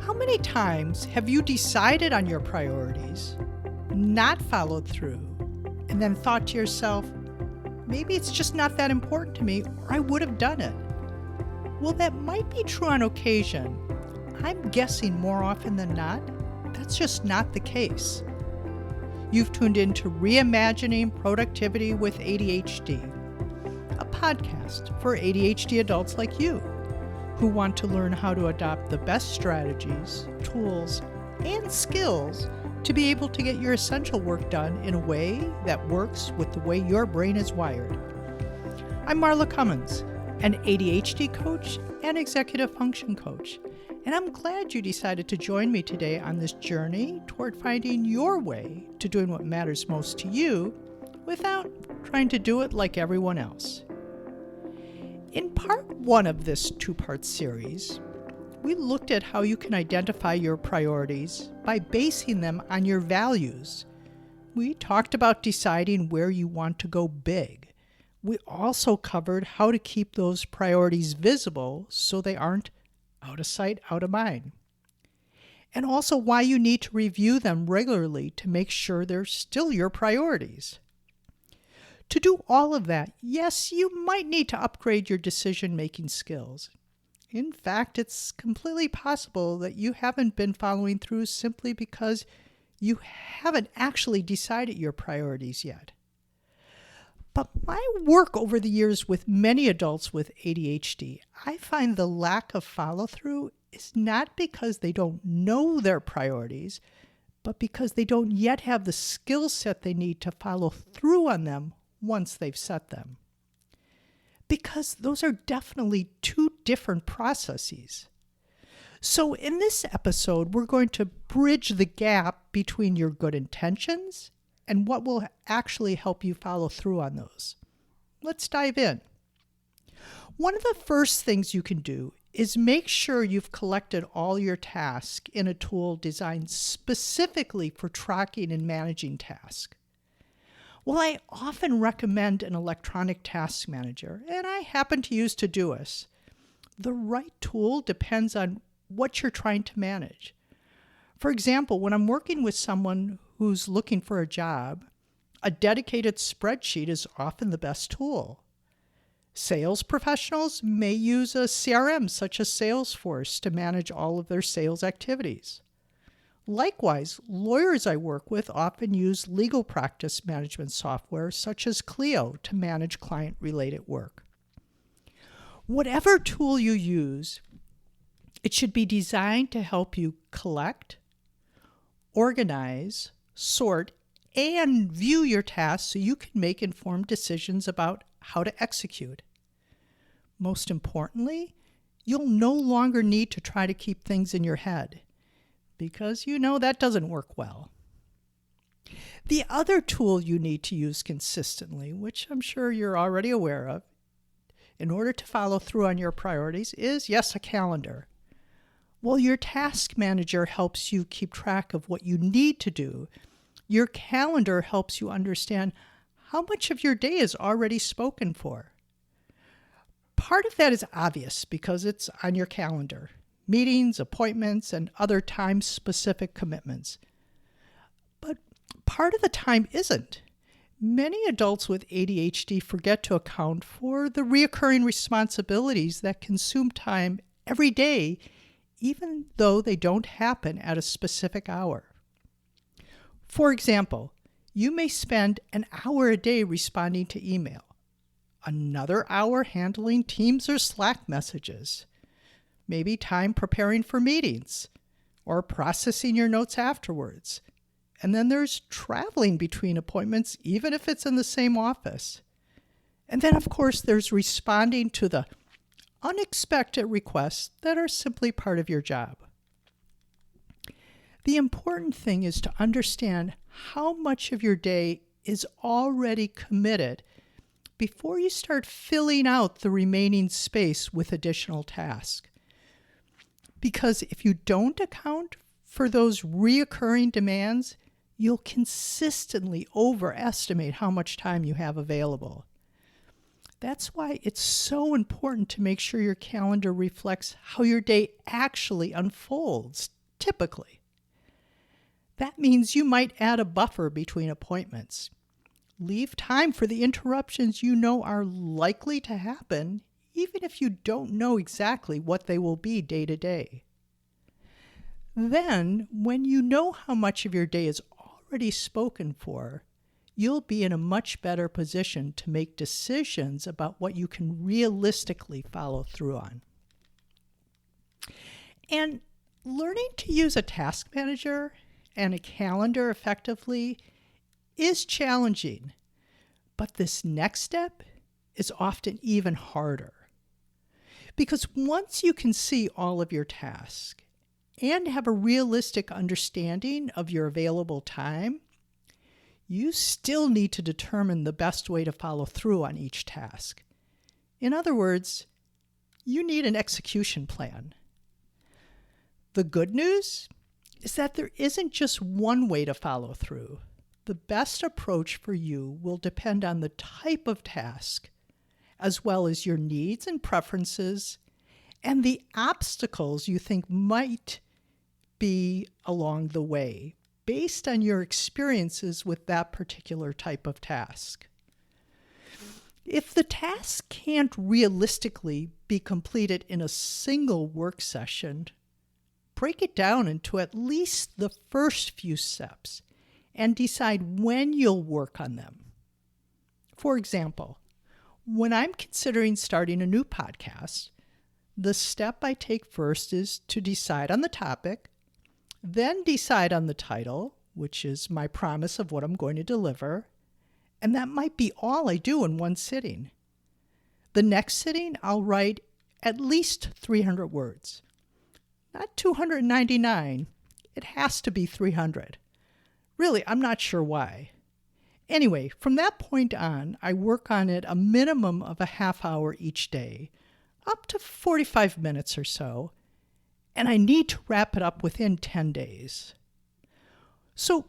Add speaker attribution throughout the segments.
Speaker 1: How many times have you decided on your priorities, not followed through, and then thought to yourself, maybe it's just not that important to me, or I would have done it? Well, that might be true on occasion. I'm guessing more often than not, that's just not the case. You've tuned into Reimagining Productivity with ADHD, a podcast for ADHD adults like you who want to learn how to adopt the best strategies, tools, and skills to be able to get your essential work done in a way that works with the way your brain is wired. I'm Marla Cummins, an ADHD coach and executive function coach, and I'm glad you decided to join me today on this journey toward finding your way to doing what matters most to you without trying to do it like everyone else. In part one of this two-part series, we looked at how you can identify your priorities by basing them on your values. We talked about deciding where you want to go big. We also covered how to keep those priorities visible so they aren't out of sight, out of mind. And also why you need to review them regularly to make sure they're still your priorities. To do all of that, yes, you might need to upgrade your decision-making skills. In fact, it's completely possible that you haven't been following through simply because you haven't actually decided your priorities yet. But my work over the years with many adults with ADHD, I find the lack of follow-through is not because they don't know their priorities, but because they don't yet have the skill set they need to follow through on them once they've set them. Because those are definitely two different processes. So in this episode, we're going to bridge the gap between your good intentions and what will actually help you follow through on those. Let's dive in. One of the first things you can do is make sure you've collected all your tasks in a tool designed specifically for tracking and managing tasks. Well, I often recommend an electronic task manager, and I happen to use Todoist. The right tool depends on what you're trying to manage. For example, when I'm working with someone who's looking for a job, a dedicated spreadsheet is often the best tool. Sales professionals may use a CRM such as Salesforce to manage all of their sales activities. Likewise, lawyers I work with often use legal practice management software such as Clio to manage client-related work. Whatever tool you use, it should be designed to help you collect, organize, sort, and view your tasks so you can make informed decisions about how to execute. Most importantly, you'll no longer need to try to keep things in your head, because you know that doesn't work well. The other tool you need to use consistently, which I'm sure you're already aware of, in order to follow through on your priorities is, yes, a calendar. While your task manager helps you keep track of what you need to do, your calendar helps you understand how much of your day is already spoken for. Part of that is obvious because it's on your calendar. Meetings, appointments, and other time-specific commitments. But part of the time isn't. Many adults with ADHD forget to account for the reoccurring responsibilities that consume time every day, even though they don't happen at a specific hour. For example, you may spend an hour a day responding to email, another hour handling Teams or Slack messages, maybe time preparing for meetings or processing your notes afterwards. And then there's traveling between appointments, even if it's in the same office. And then, of course, there's responding to the unexpected requests that are simply part of your job. The important thing is to understand how much of your day is already committed before you start filling out the remaining space with additional tasks. Because if you don't account for those reoccurring demands, you'll consistently overestimate how much time you have available. That's why it's so important to make sure your calendar reflects how your day actually unfolds typically. That means you might add a buffer between appointments. Leave time for the interruptions you know are likely to happen, even if you don't know exactly what they will be day to day. Then, when you know how much of your day is already spoken for, you'll be in a much better position to make decisions about what you can realistically follow through on. And learning to use a task manager and a calendar effectively is challenging, but this next step is often even harder. Because once you can see all of your tasks and have a realistic understanding of your available time, you still need to determine the best way to follow through on each task. In other words, you need an execution plan. The good news is that there isn't just one way to follow through. The best approach for you will depend on the type of task, as well as your needs and preferences, and the obstacles you think might be along the way, based on your experiences with that particular type of task. If the task can't realistically be completed in a single work session, break it down into at least the first few steps and decide when you'll work on them. For example, when I'm considering starting a new podcast, the step I take first is to decide on the topic, then decide on the title, which is my promise of what I'm going to deliver, and that might be all I do in one sitting. The next sitting, I'll write at least 300 words. Not 299. It has to be 300. Really, I'm not sure why. Anyway, from that point on, I work on it a minimum of a half hour each day, up to 45 minutes or so, and I need to wrap it up within 10 days. So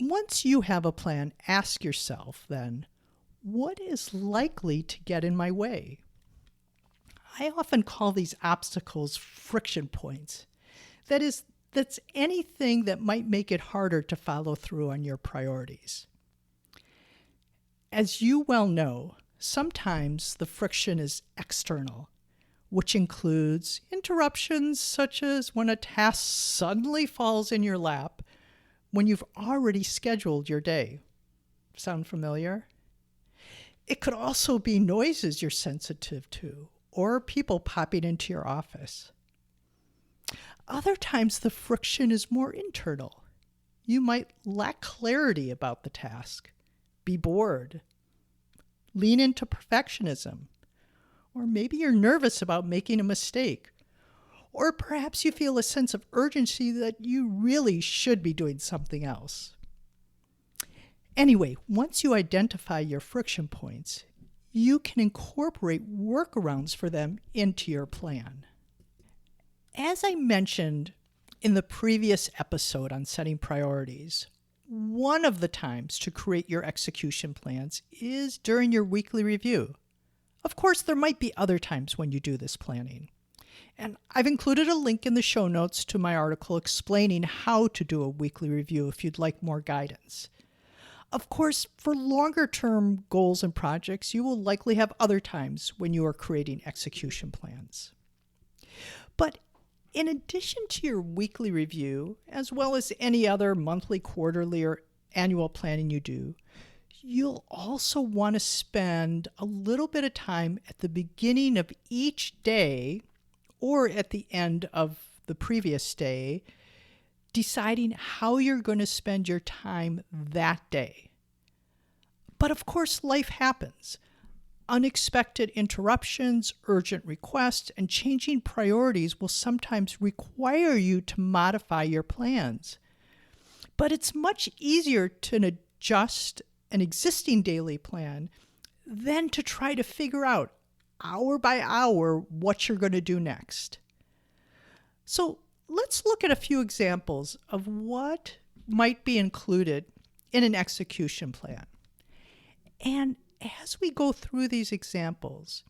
Speaker 1: once you have a plan, ask yourself then, what is likely to get in my way? I often call these obstacles friction points. That's anything that might make it harder to follow through on your priorities. As you well know, sometimes the friction is external, which includes interruptions such as when a task suddenly falls in your lap when you've already scheduled your day. Sound familiar? It could also be noises you're sensitive to, or people popping into your office. Other times the friction is more internal. You might lack clarity about the task, be bored, lean into perfectionism, or maybe you're nervous about making a mistake, or perhaps you feel a sense of urgency that you really should be doing something else. Anyway, once you identify your friction points, you can incorporate workarounds for them into your plan. As I mentioned in the previous episode on setting priorities, one of the times to create your execution plans is during your weekly review. Of course, there might be other times when you do this planning. And I've included a link in the show notes to my article explaining how to do a weekly review if you'd like more guidance. Of course, for longer-term goals and projects, you will likely have other times when you are creating execution plans. But in addition to your weekly review, as well as any other monthly, quarterly, or annual planning you do, you'll also want to spend a little bit of time at the beginning of each day or at the end of the previous day, deciding how you're going to spend your time that day. But of course, life happens. Unexpected interruptions, urgent requests, and changing priorities will sometimes require you to modify your plans. But it's much easier to adjust an existing daily plan than to try to figure out hour by hour what you're going to do next. So let's look at a few examples of what might be included in an execution plan. And as we go through these examples,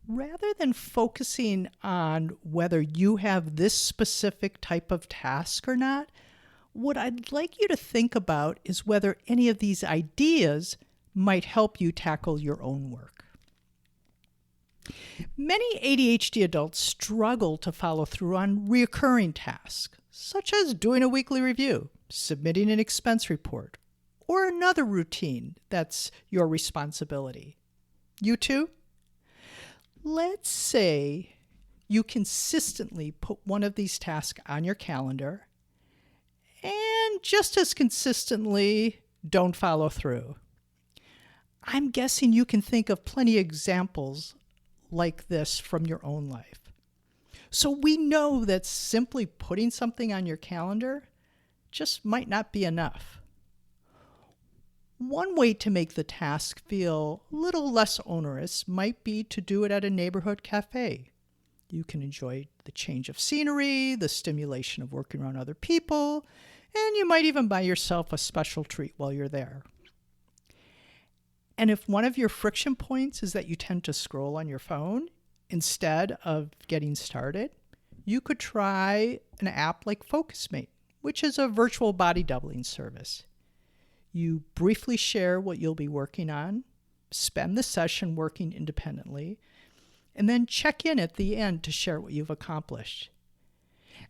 Speaker 1: Rather than focusing on whether you have this specific type of task or not, what I'd like you to think about is whether any of these ideas might help you tackle your own work. Many ADHD adults struggle to follow through on recurring tasks, such as doing a weekly review, submitting an expense report, or another routine that's your responsibility. You too? Let's say you consistently put one of these tasks on your calendar and just as consistently don't follow through. I'm guessing you can think of plenty of examples like this from your own life. So we know that simply putting something on your calendar just might not be enough. One way to make the task feel a little less onerous might be to do it at a neighborhood cafe. You can enjoy the change of scenery, the stimulation of working around other people, and you might even buy yourself a special treat while you're there. And if one of your friction points is that you tend to scroll on your phone instead of getting started, you could try an app like FocusMate, which is a virtual body doubling service. You briefly share what you'll be working on, spend the session working independently, and then check in at the end to share what you've accomplished.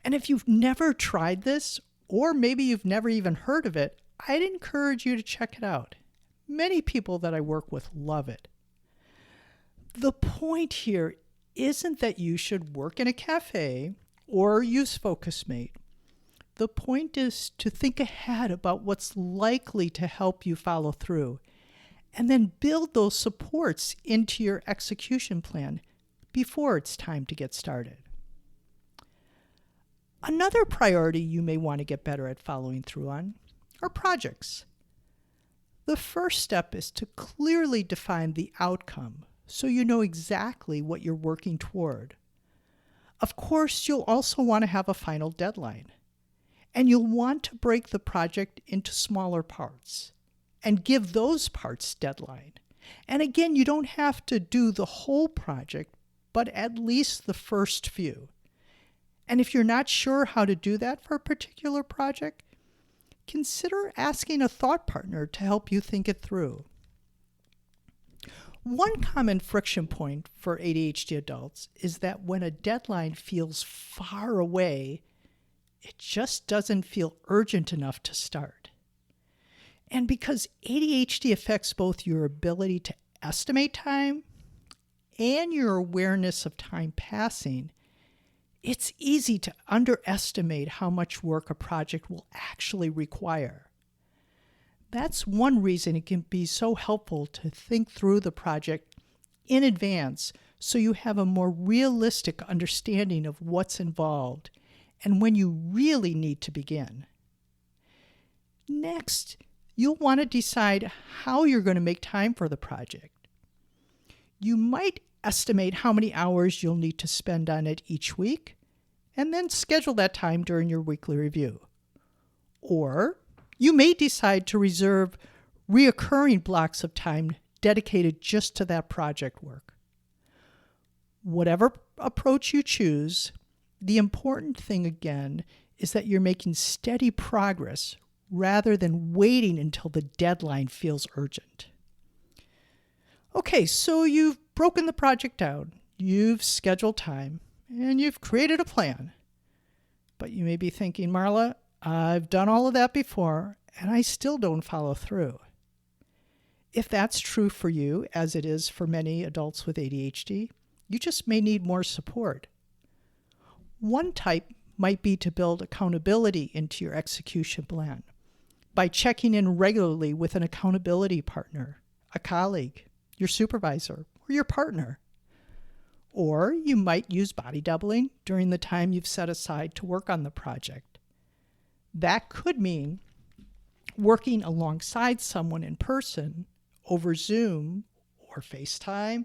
Speaker 1: And if you've never tried this, or maybe you've never even heard of it, I'd encourage you to check it out. Many people that I work with love it. The point here isn't that you should work in a cafe or use FocusMate. The point is to think ahead about what's likely to help you follow through, and then build those supports into your execution plan before it's time to get started. Another priority you may want to get better at following through on are projects. The first step is to clearly define the outcome so you know exactly what you're working toward. Of course, you'll also want to have a final deadline. And you'll want to break the project into smaller parts and give those parts deadline. And again, you don't have to do the whole project, but at least the first few. And if you're not sure how to do that for a particular project, consider asking a thought partner to help you think it through. One common friction point for ADHD adults is that when a deadline feels far away, it just doesn't feel urgent enough to start. And because ADHD affects both your ability to estimate time and your awareness of time passing, it's easy to underestimate how much work a project will actually require. That's one reason it can be so helpful to think through the project in advance so you have a more realistic understanding of what's involved and when you really need to begin. Next, you'll want to decide how you're going to make time for the project. You might estimate how many hours you'll need to spend on it each week, and then schedule that time during your weekly review. Or you may decide to reserve reoccurring blocks of time dedicated just to that project work. Whatever approach you choose, the important thing again is that you're making steady progress rather than waiting until the deadline feels urgent. Okay, so you've broken the project down, you've scheduled time, and you've created a plan. But you may be thinking, Marla, I've done all of that before, and I still don't follow through. If that's true for you, as it is for many adults with ADHD, you just may need more support. One type might be to build accountability into your execution plan by checking in regularly with an accountability partner, a colleague, your supervisor, or your partner. Or you might use body doubling during the time you've set aside to work on the project. That could mean working alongside someone in person over Zoom or FaceTime,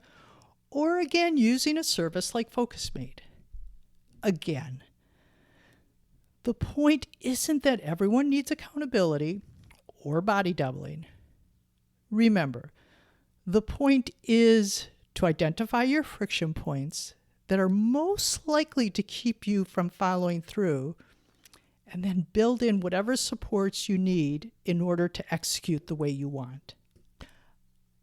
Speaker 1: or again using a service like FocusMate. Again, the point isn't that everyone needs accountability or body doubling. Remember, the point is to identify your friction points that are most likely to keep you from following through, and then build in whatever supports you need in order to execute the way you want.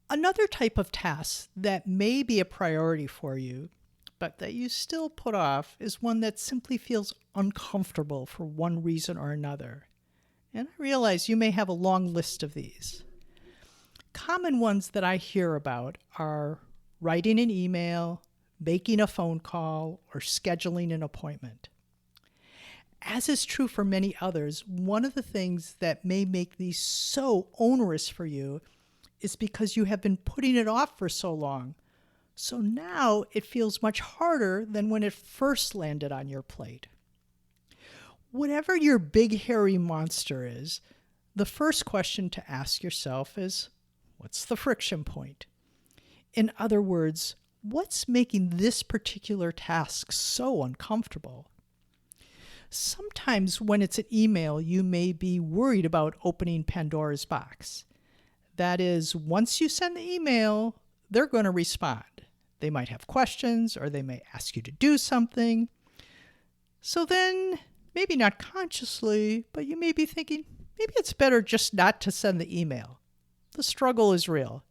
Speaker 1: Another type of task that may be a priority for you, but that you still put off, is one that simply feels uncomfortable for one reason or another. And I realize you may have a long list of these. Common ones that I hear about are writing an email, making a phone call, or scheduling an appointment. As is true for many others, one of the things that may make these so onerous for you is because you have been putting it off for so long. So now it feels much harder than when it first landed on your plate. Whatever your big hairy monster is, the first question to ask yourself is, what's the friction point? In other words, what's making this particular task so uncomfortable? Sometimes when it's an email, you may be worried about opening Pandora's box. That is, once you send the email, they're going to respond. They might have questions, or they may ask you to do something. So then, maybe not consciously, but you may be thinking, maybe it's better just not to send the email. The struggle is real.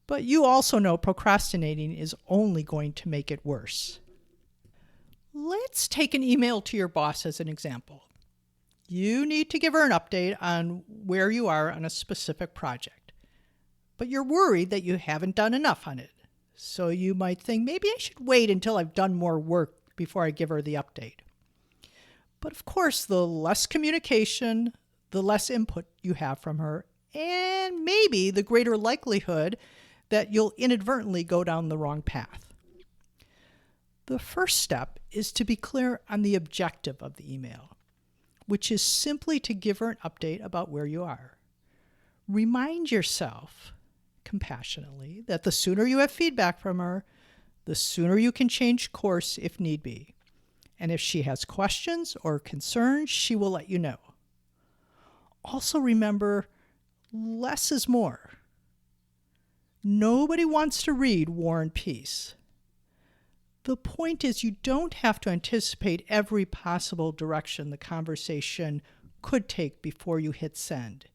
Speaker 1: But you also know procrastinating is only going to make it worse. Let's take an email to your boss as an example. You need to give her an update on where you are on a specific project. But you're worried that you haven't done enough on it. So you might think, maybe I should wait until I've done more work before I give her the update. But of course, the less communication, the less input you have from her, and maybe the greater likelihood that you'll inadvertently go down the wrong path. The first step is to be clear on the objective of the email, which is simply to give her an update about where you are. Remind yourself compassionately that the sooner you have feedback from her, the sooner you can change course if need be. And if she has questions or concerns, she will let you know. Also remember, less is more. Nobody wants to read War and Peace. The point is, you don't have to anticipate every possible direction the conversation could take before you hit send.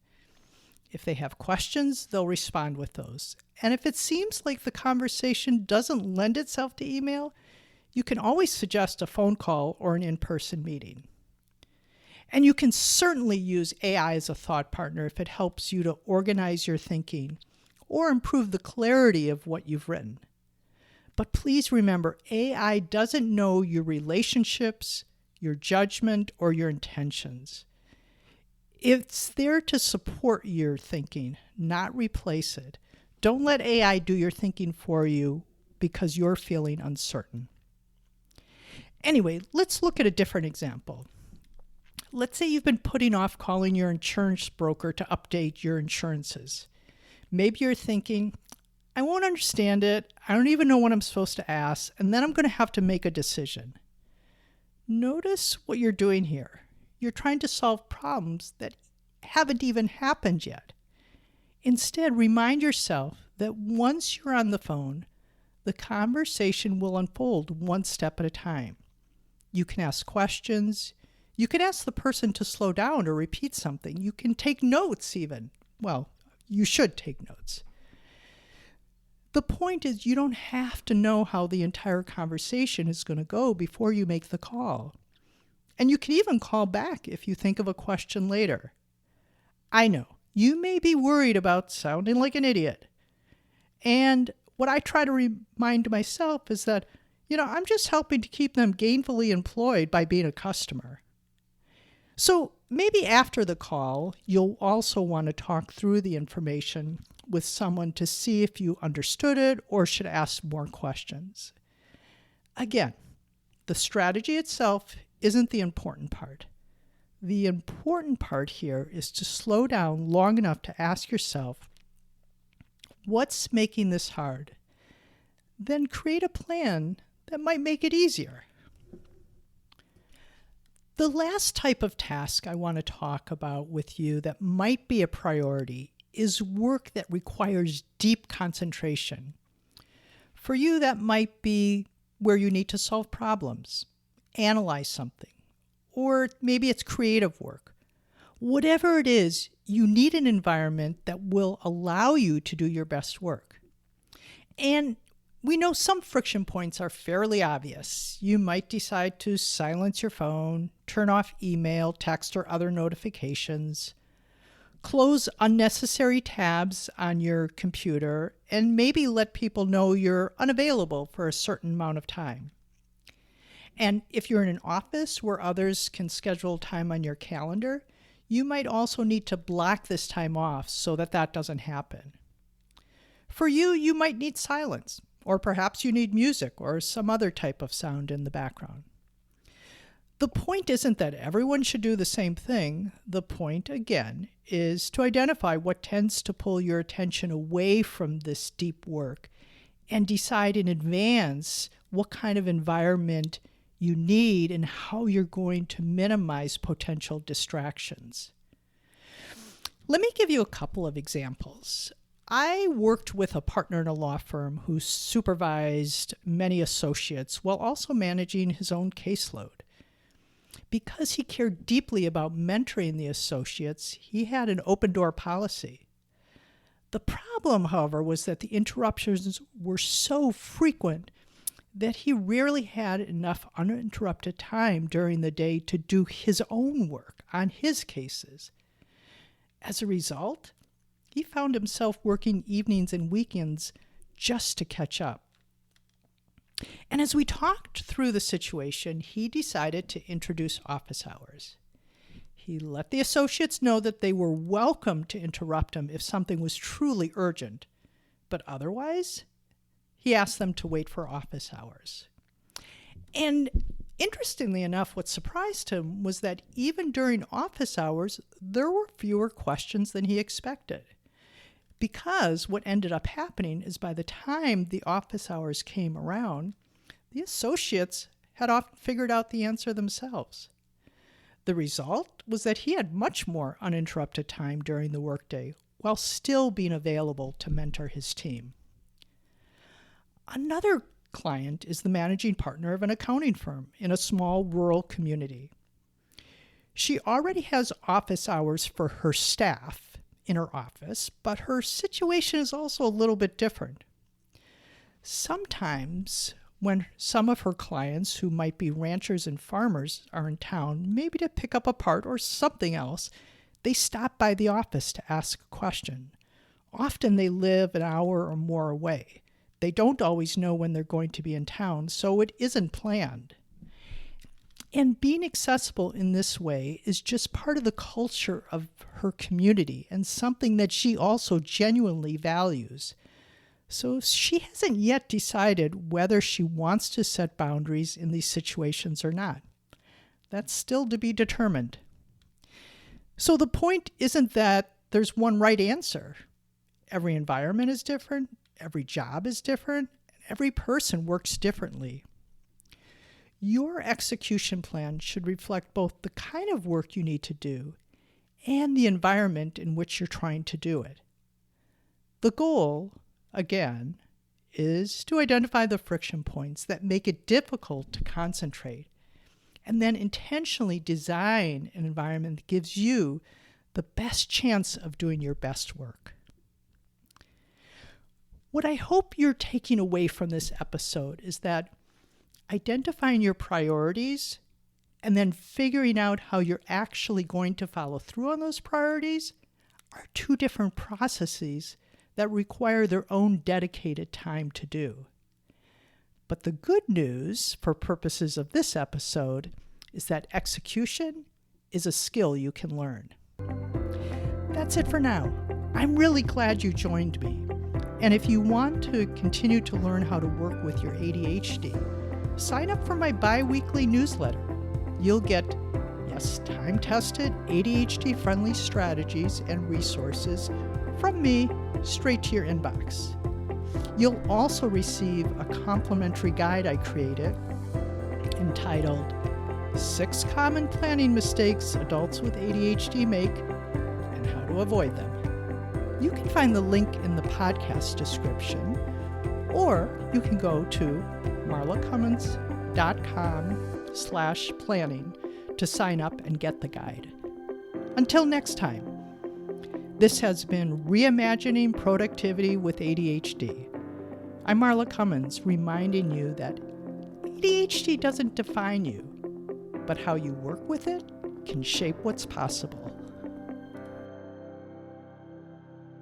Speaker 1: If they have questions, they'll respond with those. And if it seems like the conversation doesn't lend itself to email, you can always suggest a phone call or an in-person meeting. And you can certainly use AI as a thought partner if it helps you to organize your thinking or improve the clarity of what you've written. But please remember, AI doesn't know your relationships, your judgment, or your intentions. It's there to support your thinking, not replace it. Don't let AI do your thinking for you because you're feeling uncertain. Anyway, let's look at a different example. Let's say you've been putting off calling your insurance broker to update your insurances. Maybe you're thinking, I won't understand it, I don't even know what I'm supposed to ask, and then I'm going to have to make a decision. Notice what you're doing here. You're trying to solve problems that haven't even happened yet. Instead, remind yourself that once you're on the phone, the conversation will unfold one step at a time. You can ask questions. You can ask the person to slow down or repeat something. You can take notes even. Well, you should take notes. The point is, you don't have to know how the entire conversation is going to go before you make the call. And you can even call back if you think of a question later. I know, you may be worried about sounding like an idiot. And what I try to remind myself is that, I'm just helping to keep them gainfully employed by being a customer. So maybe after the call, you'll also want to talk through the information with someone to see if you understood it or should ask more questions. Again, the strategy itself isn't the important part. The important part here is to slow down long enough to ask yourself, what's making this hard? Then create a plan that might make it easier. The last type of task I want to talk about with you that might be a priority is work that requires deep concentration. For you, that might be where you need to solve problems, analyze something, or maybe it's creative work. Whatever it is, you need an environment that will allow you to do your best work. And we know some friction points are fairly obvious. You might decide to silence your phone, turn off email, text, or other notifications, close unnecessary tabs on your computer, and maybe let people know you're unavailable for a certain amount of time. And if you're in an office where others can schedule time on your calendar, you might also need to block this time off so that that doesn't happen. For you, you might need silence, or perhaps you need music or some other type of sound in the background. The point isn't that everyone should do the same thing. The point, again, is to identify what tends to pull your attention away from this deep work and decide in advance what kind of environment you need and how you're going to minimize potential distractions. Let me give you a couple of examples. I worked with a partner in a law firm who supervised many associates while also managing his own caseload. Because he cared deeply about mentoring the associates, he had an open-door policy. The problem, however, was that the interruptions were so frequent that he rarely had enough uninterrupted time during the day to do his own work on his cases. As a result, he found himself working evenings and weekends just to catch up. And as we talked through the situation, he decided to introduce office hours. He let the associates know that they were welcome to interrupt him if something was truly urgent, but otherwise, he asked them to wait for office hours. And interestingly enough, what surprised him was that even during office hours, there were fewer questions than he expected. Because what ended up happening is by the time the office hours came around, the associates had often figured out the answer themselves. The result was that he had much more uninterrupted time during the workday while still being available to mentor his team. Another client is the managing partner of an accounting firm in a small rural community. She already has office hours for her staff in her office, but her situation is also a little bit different. Sometimes when some of her clients who might be ranchers and farmers are in town, maybe to pick up a part or something else, they stop by the office to ask a question. Often they live an hour or more away. They don't always know when they're going to be in town, so it isn't planned. And being accessible in this way is just part of the culture of her community and something that she also genuinely values. So she hasn't yet decided whether she wants to set boundaries in these situations or not. That's still to be determined. So the point isn't that there's one right answer. Every environment is different, every job is different, and every person works differently. Your execution plan should reflect both the kind of work you need to do and the environment in which you're trying to do it. The goal, again, is to identify the friction points that make it difficult to concentrate, and then intentionally design an environment that gives you the best chance of doing your best work. What I hope you're taking away from this episode is that identifying your priorities and then figuring out how you're actually going to follow through on those priorities are two different processes that require their own dedicated time to do. But the good news for purposes of this episode is that execution is a skill you can learn. That's it for now. I'm really glad you joined me. And if you want to continue to learn how to work with your ADHD, sign up for my bi-weekly newsletter. You'll get, time-tested, ADHD-friendly strategies and resources from me straight to your inbox. You'll also receive a complimentary guide I created entitled 6 Common Planning Mistakes Adults with ADHD Make and How to Avoid Them. You can find the link in the podcast description, Or you can go to marlacummins.com/planning to sign up and get the guide. Until next time, this has been Reimagining Productivity with ADHD. I'm Marla Cummins, reminding you that ADHD doesn't define you, but how you work with it can shape what's possible.